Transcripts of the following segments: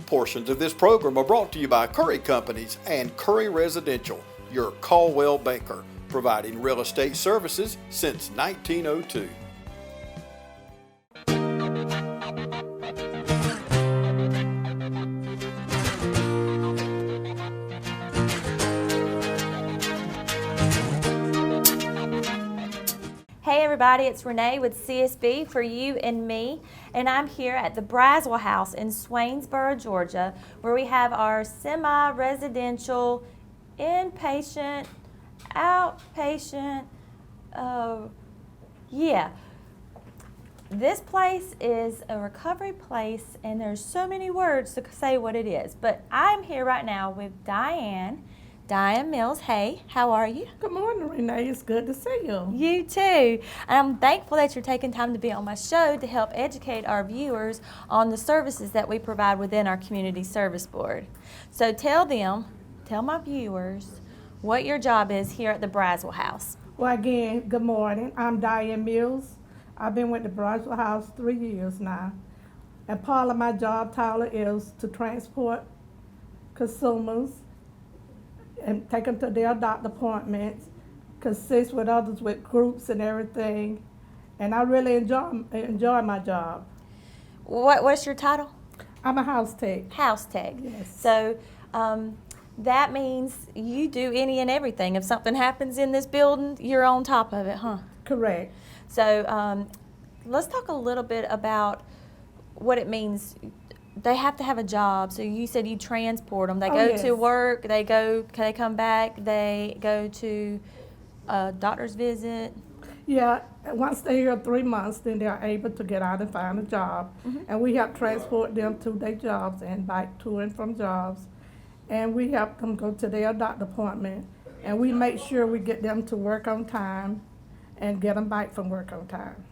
Portions of this program are brought to you by Curry Companies and Curry Residential, your Caldwell banker, providing real estate services since 1902. Hey everybody, it's Renee with CSB for You and Me, and I'm here at the Braswell House in Swainsboro, Georgia, where we have our semi-residential, inpatient, outpatient, This place is a recovery place, and there's so many words to say what it is, but I'm here right now with Diane Mills. Hey, how are you? Good morning, Renee. It's good to see you. You too. And I'm thankful that you're taking time to be on my show to help educate our viewers on the services that we provide within our community service board. So tell my viewers what your job is here at the Braswell House. Well, again, good morning. I'm Diane Mills. I've been with the Braswell House 3 years now. And part of my job title is to transport consumers and take them to their doctor appointments, assist with others with groups and everything. And I really enjoy my job. What's your title? I'm a house tech. House tech. Yes. So that means you do any and everything. If something happens in this building, you're on top of it, huh? Correct. So let's talk a little bit about what it means. They have to have a job. So you said you transport them. They go to work. They come back. They go to a doctor's visit. Yeah, once they're here 3 months, then they're able to get out and find a job. Mm-hmm. And we help transport them to their jobs and back to and from jobs. And we help them go to their doctor appointment. And we make sure we get them to work on time and get them back from work on time.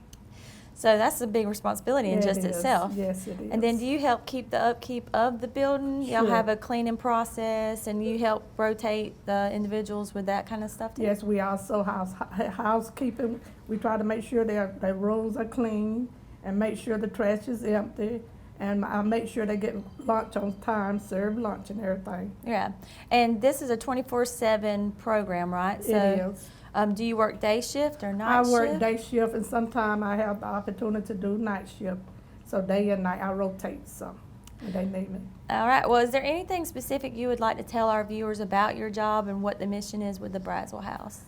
So that's a big responsibility in just itself. Yes, it is. And then do you help keep the upkeep of the building? Sure. Y'all have a cleaning process, and you help rotate the individuals with that kind of stuff too? Yes, we also housekeeping. We try to make sure their rooms are clean and make sure the trash is empty. And I make sure they get lunch on time, serve lunch and everything. Yeah. And this is a 24/7 program, right? It is. Do you work day shift or night shift? I work day shift, and sometimes I have the opportunity to do night shift. So day and night, I rotate some when they need me. All right. Well, is there anything specific you would like to tell our viewers about your job and what the mission is with the Braswell House?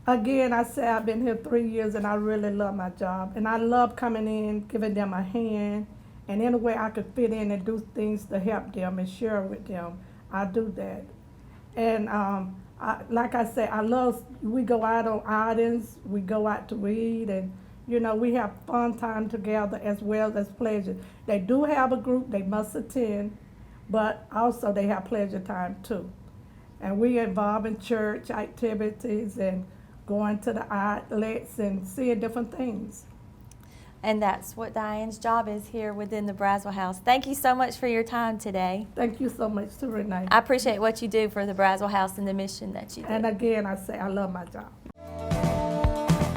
Again, I say I've been here 3 years, and I really love my job. And I love coming in, giving them a hand, and any way I could fit in and do things to help them and share with them, I do that. And like I say, we go out on outings, we go out to eat, and we have fun time together as well as pleasure. They do have a group they must attend, but also they have pleasure time too. And we involve in church activities and going to the outlets and seeing different things. And that's what Diane's job is here within the Braswell House. Thank you so much for your time today. Thank you so much to Renee. I appreciate what you do for the Braswell House and the mission that you do. And again, I say I love my job.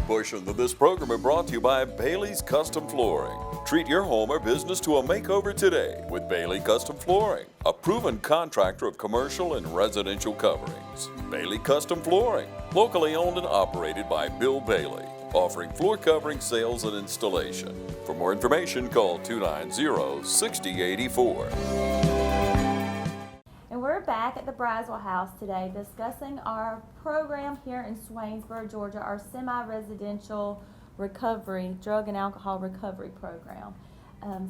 Portions of this program are brought to you by Bailey's Custom Flooring. Treat your home or business to a makeover today with Bailey Custom Flooring, a proven contractor of commercial and residential coverings. Bailey Custom Flooring, locally owned and operated by Bill Bailey, offering floor covering sales and installation. For more information, call 290-6084. And we're back at the Braswell House today discussing our program here in Swainsboro, Georgia, our semi-residential recovery, drug and alcohol recovery program.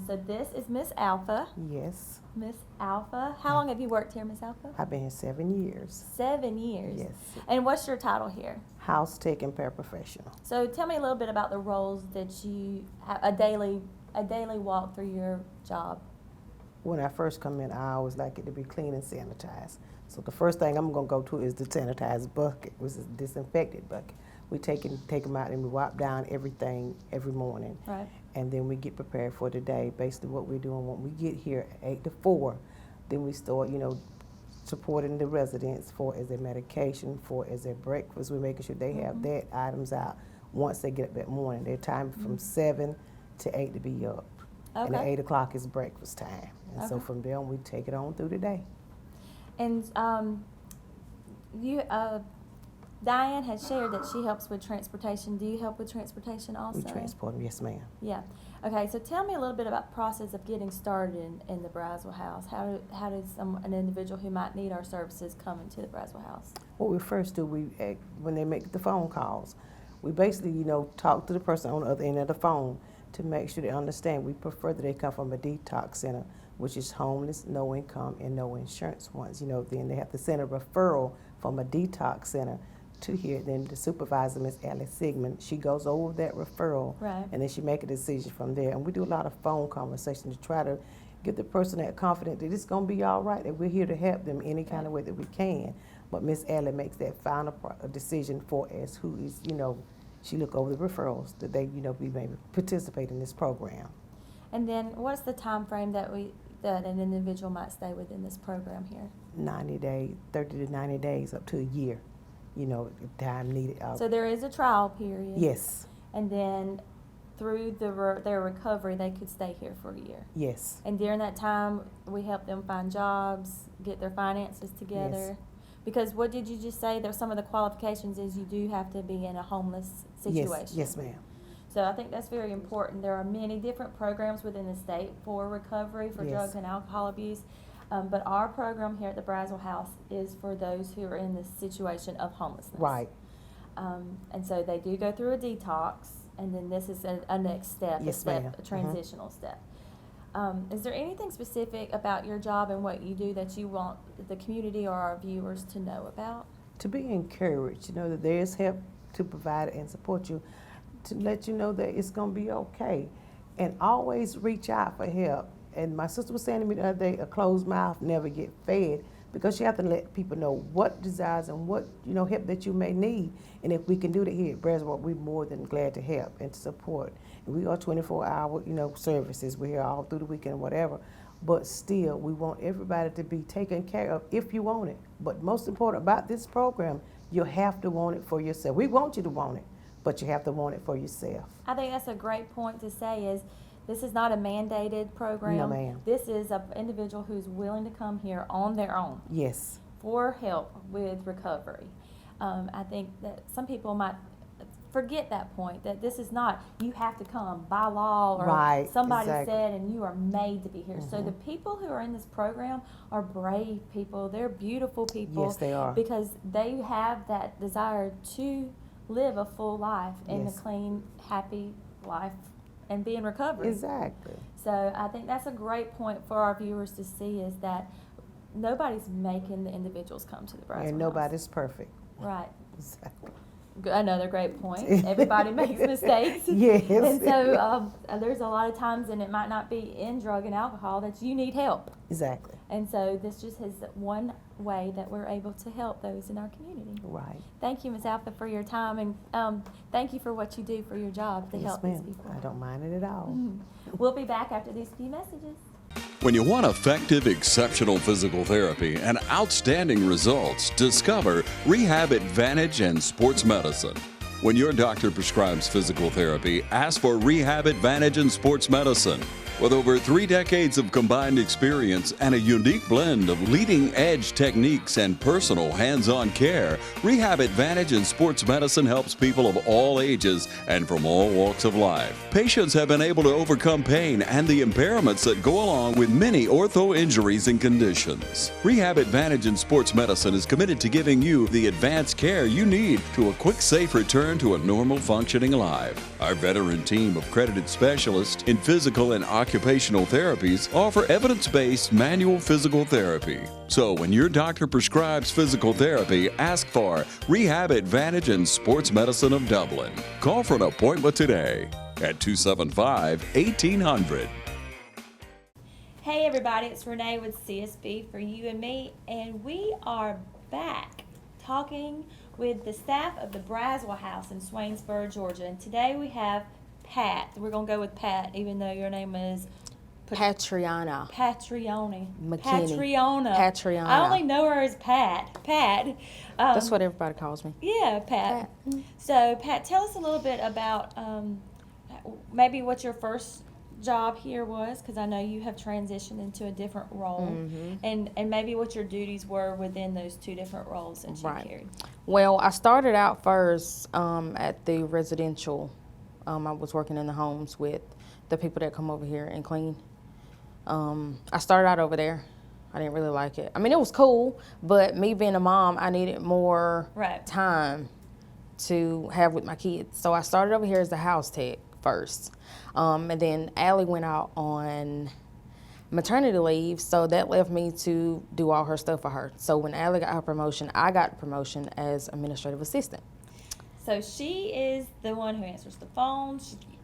So this is Miss Alpha. Yes. Miss Alpha. How long have you worked here, Miss Alpha? I've been here 7 years. 7 years? Yes. And what's your title here? House tech and paraprofessional. So tell me a little bit about the roles that you have, a daily walk through your job. When I first come in, I always like it to be clean and sanitized. So the first thing I'm going to go to is the sanitized bucket, which is a disinfected bucket. We take them out and we wipe down everything every morning. Right. And then we get prepared for the day. Basically what we're doing, when we get here at 8 to 4, then we start, supporting the residents for as their medication, for as their breakfast. We're making sure they have that items out once they get up that morning. Their time from 7 to 8 to be up. And at Okay. 8 o'clock is breakfast time. And so Okay. from there on, we take it on through the day. And Diane has shared that she helps with transportation. Do you help with transportation also? We transport them, yes, ma'am. Yeah. Okay, so tell me a little bit about the process of getting started in the Braswell House. How does an individual who might need our services come into the Braswell House? What we first do, when they make the phone calls, we basically, talk to the person on the other end of the phone to make sure they understand. We prefer that they come from a detox center, which is homeless, no income, and no insurance ones. Then they have to send a referral from a detox center to here. Then the supervisor, Ms. Alice Sigmund, she goes over that referral, Right. and then she make a decision from there. And we do a lot of phone conversations to try to give the person that confidence that it's going to be all right, that we're here to help them any kind of way that we can. But Ms. Alice makes that final decision for us, who is, she look over the referrals that they, be maybe participate in this program. And then what's the time frame that an individual might stay within this program here? 90 days, 30 to 90 days, up to a year, the time needed. So there is a trial period. Yes, And then through their recovery, they could stay here for a year. yes, And during that time, we help them find jobs, get their finances together. Yes. Because what did you just say? There's some of the qualifications is you do have to be in a homeless yes, situation. yes, ma'am. So I think that's very important. There are many different programs within the state for recovery for Yes. drugs and alcohol abuse. But our program here at the Braswell House is for those who are in the situation of homelessness. Right. And so they do go through a detox, and then this is a next step, Yes, ma'am. a transitional step. Is there anything specific about your job and what you do that you want the community or our viewers to know about? To be encouraged, that there is help to provide and support you, to let you know that it's going to be okay. And always reach out for help. And my sister was saying to me the other day, a closed mouth never get fed, because you have to let people know what desires and what, help that you may need. And if we can do that here at Braswell, we're more than glad to help and to support. And we are 24-hour, services. We're here all through the weekend, whatever. But still, we want everybody to be taken care of if you want it. But most important about this program, you have to want it for yourself. We want you to want it, but you have to want it for yourself. I think that's a great point to say is this is not a mandated program. No, ma'am. This is an individual who's willing to come here on their own Yes. for help with recovery. I think that some people might forget that point, that this is not, you have to come by law or Right, somebody exactly. said and you are made to be here. So the people who are in this program are brave people. They're beautiful people. Yes, they are. Because they have that desire to live a full life and Yes. a clean, happy life and be in recovery. Exactly. So I think that's a great point for our viewers to see, is that nobody's making the individuals come to the Braswell And nobody's perfect. House. Right. Exactly. Another great point. Everybody makes mistakes. Yes. And so there's a lot of times, and it might not be in drug and alcohol, that you need help. Exactly. And so this just is one way that we're able to help those in our community. Right. Thank you, Ms. Alpha, for your time, and thank you for what you do for your job to Yes, help these ma'am. people. I don't mind it at all. We'll be back after these few messages. When you want effective, exceptional physical therapy and outstanding results, discover Rehab Advantage and Sports Medicine. When your doctor prescribes physical therapy, ask for Rehab Advantage and Sports Medicine. With over 3 decades of combined experience and a unique blend of leading-edge techniques and personal hands-on care, Rehab Advantage and Sports Medicine helps people of all ages and from all walks of life. Patients have been able to overcome pain and the impairments that go along with many ortho injuries and conditions. Rehab Advantage and Sports Medicine is committed to giving you the advanced care you need to a quick, safe return to a normal functioning life. Our veteran team of credited specialists in physical and occupational therapies offer evidence-based manual physical therapy. So when your doctor prescribes physical therapy, ask for Rehab Advantage and Sports Medicine of Dublin. Call for an appointment today at 275-1800. Hey everybody, it's Renee with CSB for you and me, and we are back talking with the staff of the Braswell House in Swainsboro, Georgia. And today we have Pat. We're going to go with Pat, even though your name is Patriana. Patrioni. McKinney. Patriona. Patriana. I only know her as Pat. Pat. That's what everybody calls me. Yeah, Pat. So, Pat, tell us a little bit about maybe what your first job here was, because I know you have transitioned into a different role, and maybe what your duties were within those two different roles that you Right. carried. Well, I started out first at the residential. I was working in the homes with the people that come over here and clean. I started out over there. I didn't really like it. I mean, it was cool, but me being a mom, I needed more Right. time to have with my kids. So I started over here as a house tech first. And then Allie went out on maternity leave, so that left me to do all her stuff for her. So when Allie got her promotion, I got a promotion as administrative assistant. So she is the one who answers the phone.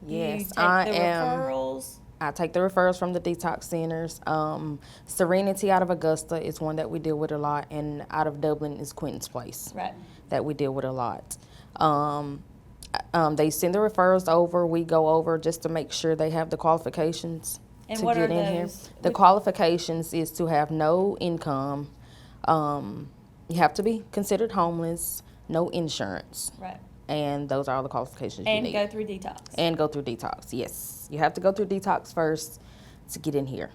Yes, you take I the am. referrals. I take the referrals from the detox centers. Serenity out of Augusta is one that we deal with a lot, and out of Dublin is Quentin's Place Right. that we deal with a lot. They send the referrals over. We go over just to make sure they have the qualifications And to what get are in here. those? The qualifications is to have no income. You have to be considered homeless, no insurance. Right. And those are all the qualifications you And need. go through detox. And go through detox, yes. You have to go through detox first to get in here.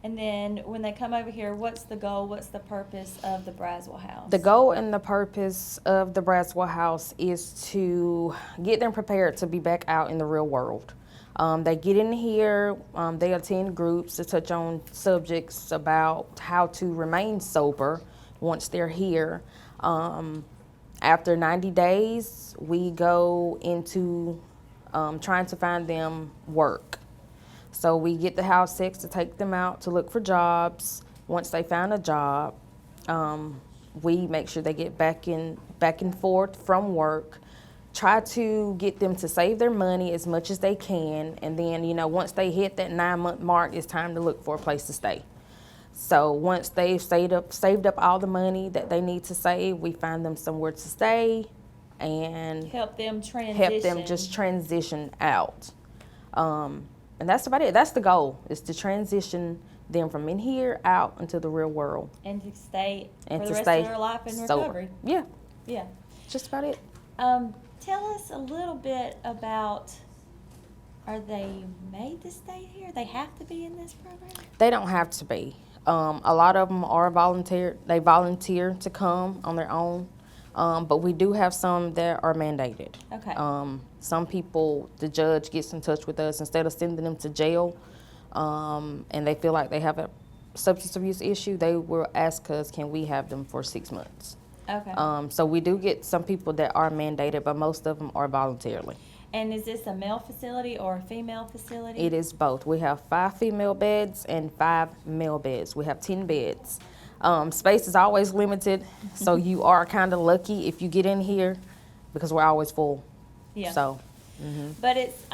And then when they come over here, what's the goal? What's the purpose of the Braswell house? The goal and the purpose of the Braswell house is to get them prepared to be back out in the real world. They get in here, they attend groups to touch on subjects about how to remain sober once they're here. After 90 days, we go into trying to find them work. So we get the house techs to take them out to look for jobs. Once they find a job, we make sure they get back and forth from work. Try to get them to save their money as much as they can, and then once they hit that 9-month mark, it's time to look for a place to stay. So once they've saved up all the money that they need to save, we find them somewhere to stay and help them transition. help them just transition out. And that's about it. That's the goal, is to transition them from in here out into the real world. And to stay And for to the rest stay of their life in sober. recovery. Yeah, Yeah. just about it. Tell us a little bit about, are they made to stay here? They have to be in this program? They don't have to be. A lot of them are they volunteer to come on their own. But we do have some that are mandated. Okay. Some people, the judge gets in touch with us instead of sending them to jail, and they feel like they have a substance abuse issue, they will ask us, can we have them for 6 months? Okay. So we do get some people that are mandated, but most of them are voluntarily. And is this a male facility or a female facility? It is both. We have 5 female beds and 5 male beds. We have 10 beds. Space is always limited, so you are kind of lucky if you get in here because we're always full. Yeah. So, But it's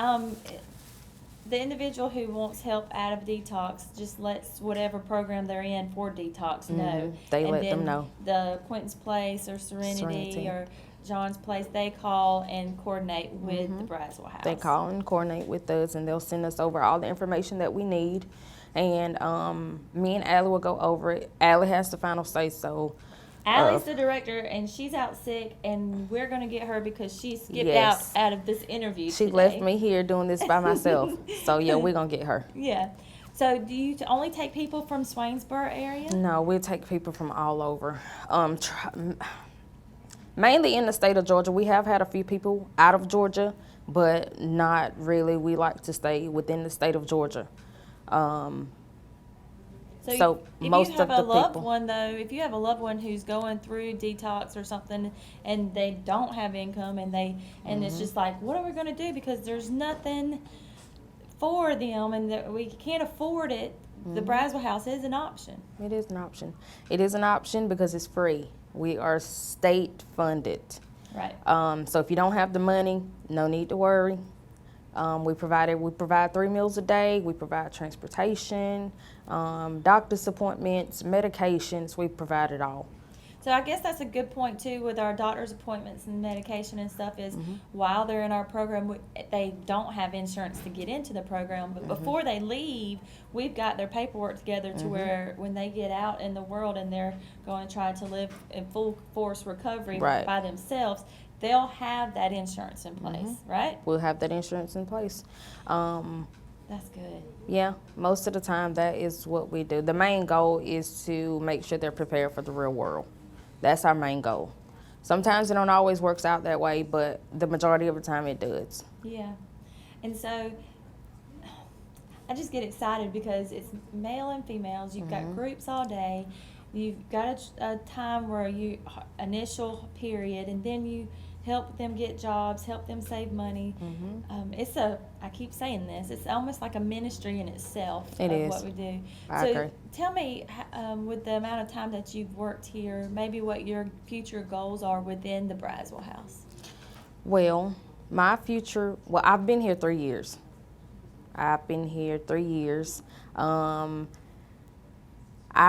the individual who wants help out of detox just lets whatever program they're in for detox know. They And let then them know. The Quentin's Place or Serenity Serenity. or John's Place, they call and coordinate with the Braswell house. They call and coordinate with us, and they'll send us over all the information that we need. And me and Allie will go over it. Allie has the final say, so. Allie's the director, and she's out sick, and we're going to get her because she skipped Yes. out of this interview She today. left me here doing this by myself. So, yeah, we're going to get her. Yeah. So do you only take people from Swainsboro area? No, we take people from all over. Mainly in the state of Georgia. We have had a few people out of Georgia, but not really. We like to stay within the state of Georgia. So if most you have of a the loved people- one though, if you have a loved one who's going through detox or something and they don't have income and it's just like, what are we going to do because there's nothing for them and we can't afford it, the Braswell house is an option. It is an option. It is an option because it's free. We are state funded. Right. So if you don't have the money, no need to worry. We provide 3 meals a day. We provide transportation, doctor's appointments, medications. We provide it all. So I guess that's a good point too with our doctor's appointments and medication and stuff is while they're in our program, they don't have insurance to get into the program. But before they leave, we've got their paperwork together to where when they get out in the world and they're going to try to live in full force recovery Right. by themselves, they'll have that insurance in place, right? We'll have that insurance in place. That's good. Yeah, most of the time that is what we do. The main goal is to make sure they're prepared for the real world. That's our main goal. Sometimes it don't always works out that way, but the majority of the time it does. Yeah. And so I just get excited because it's male and females. You've got groups all day. You've got a time where you initial period, and then you help them get jobs, help them save money. I keep saying this, it's almost like a ministry in itself It of is. what we do. I agree. Tell me, with the amount of time that you've worked here, maybe what your future goals are within the Braswell House. Well, I've been here 3 years. I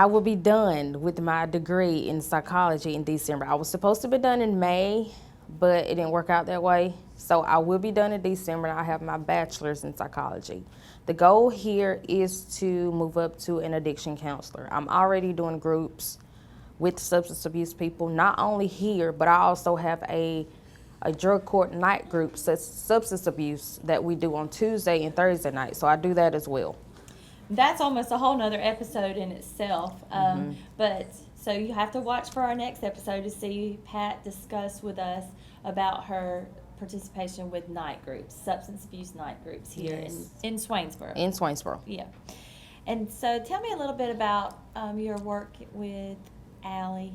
will be done with my degree in psychology in December. I was supposed to be done in May, but it didn't work out that way. So I will be done in December, and I have my bachelor's in psychology. The goal here is to move up to an addiction counselor. I'm already doing groups with substance abuse people, not only here, but I also have a drug court night group, substance abuse, that we do on Tuesday and Thursday night. So I do that as well. That's almost a whole nother episode in itself. But so you have to watch for our next episode to see Pat discuss with us about her participation with night groups, substance abuse night groups here in Swainsboro. In Swainsboro. Yeah. And so tell me a little bit about your work with Allie,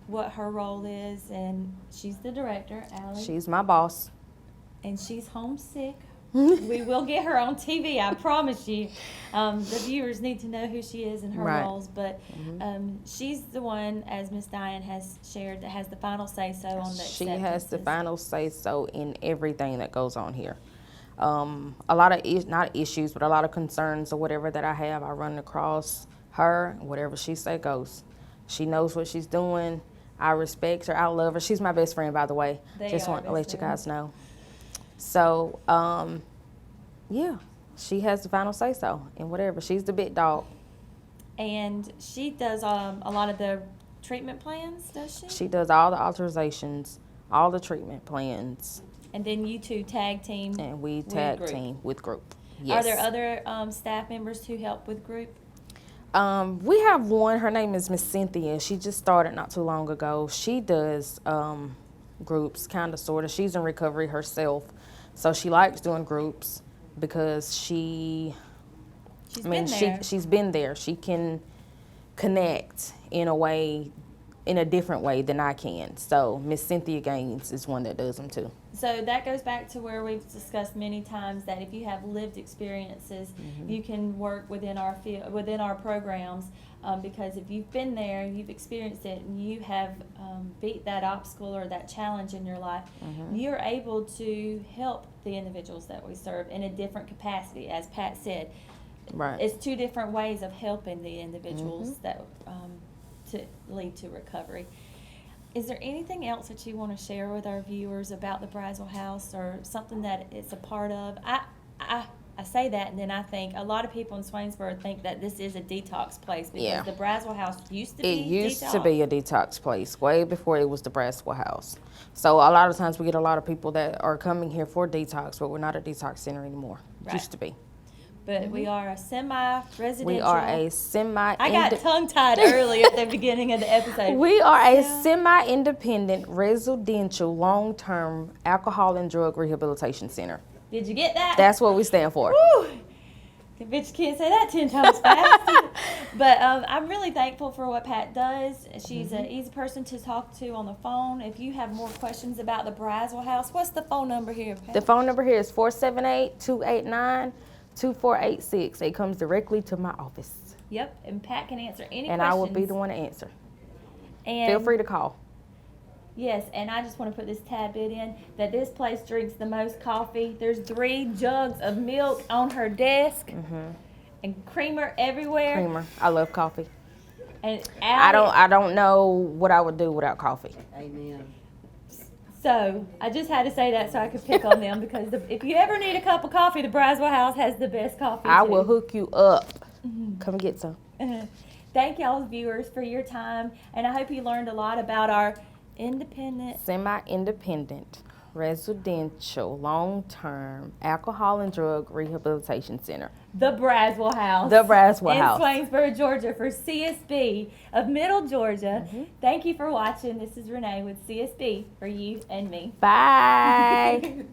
what her role is, and she's the director, Allie. She's my boss. And she's homesick. We will get her on TV, I promise you. The viewers need to know who she is and her roles, but she's the one, as Miss Diane has shared, that has the final say-so on the She has the acceptances. final say-so in everything that goes on here. A lot of, not issues, but a lot of concerns or whatever that I have, I run across her, whatever she say goes. She knows what she's doing. I respect her. I love her. She's my best friend, by the way. Just want to let you guys know. So, yeah, she has the final say-so in whatever. She's the big dog. And she does a lot of the treatment plans, does she? She does all the authorizations, all the treatment plans. And then you two tag team. And we with tag group. team with group. Yes. Are there other staff members who help with group? We have one. Her name is Miss Cynthia. She just started not too long ago. She does groups, kind of, sort of. She's in recovery herself, so she likes doing groups because she's been there. She can connect in a different way than I can. So Miss Cynthia Gaines is one that does them too. So that goes back to where we've discussed many times that if you have lived experiences, you can work within our field, within our programs, because if you've been there, you've experienced it, and you have beat that obstacle or that challenge in your life, you're able to help the individuals that we serve in a different capacity. As Pat said, it's two different ways of helping the individuals that to lead to recovery. Is there anything else that you want to share with our viewers about the Braswell House, or something that it's a part of? I say that, and then I think a lot of people in Swainsboro think that this is a detox place because the Braswell House used to be It used to be a detox place way before it was the Braswell House. So a lot of times we get a lot of people that are coming here for detox, but we're not a detox center anymore. It used to be. But we are a semi-residential. We are a I got tongue-tied early at the beginning of the episode. We are a semi-independent residential long-term alcohol and drug rehabilitation center. Did you get that? That's what we stand for. Woo! Good bitch can't say that 10 times fast. But I'm really thankful for what Pat does. She's an easy person to talk to on the phone. If you have more questions about the Braswell House, what's the phone number here, Pat? The phone number here is 478-289-2486. It comes directly to my office. Yep, and Pat can answer any questions. And I will be the one to answer. And feel free to call. Yes, and I just want to put this tad bit in, that this place drinks the most coffee. There's 3 jugs of milk on her desk, and creamer everywhere. Creamer. I love coffee. And I don't know what I would do without coffee. Amen. So I just had to say that so I could pick on them, because if you ever need a cup of coffee, the Braswell House has the best coffee. I will hook you up. Come get some. Thank y'all viewers for your time, and I hope you learned a lot about our semi-independent residential long-term alcohol and drug rehabilitation center. the Braswell House. The Braswell House. In Swainsboro, Georgia for CSB of Middle Georgia. Thank you for watching. This is Renee with CSB for you and me. Bye.